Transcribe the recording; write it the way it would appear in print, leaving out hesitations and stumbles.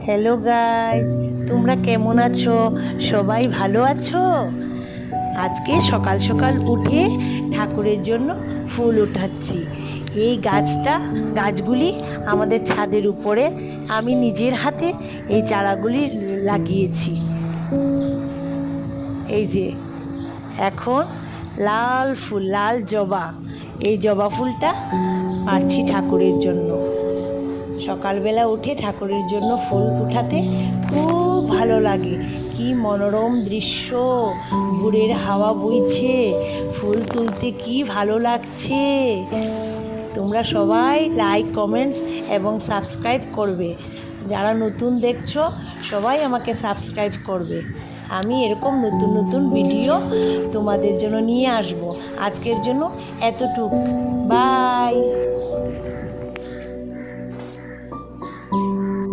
Hello guys, তোমরা কেমন আছো? সবাই ভালো আছো? আজকে সকাল সকাল উঠে ঠাকুরের জন্য ফুল উঠাচ্ছি। এই গাছগুলি আমাদের ছাদের উপরে আমি নিজের হাতে এই চারাগুলি লাগিয়েছি। এই যে এখন লাল ফুল, লাল জবা, এই জবা ফুলটা পারছি ঠাকুরের জন্য। সকালবেলা উঠে ঠাকুরের জন্য ফুল উঠাতে খুব ভালো লাগে। কি মনোরম দৃশ্য, ভোরের হাওয়া বইছে, ফুল তুলতে কি ভালো লাগছে। তোমরা সবাই লাইক, কমেন্টস এবং সাবস্ক্রাইব করবে। যারা নতুন দেখছো সবাই আমাকে সাবস্ক্রাইব করবে। আমি এরকম নতুন নতুন ভিডিও তোমাদের জন্য নিয়ে আসব। আজকের জন্য এতটুক, বাই।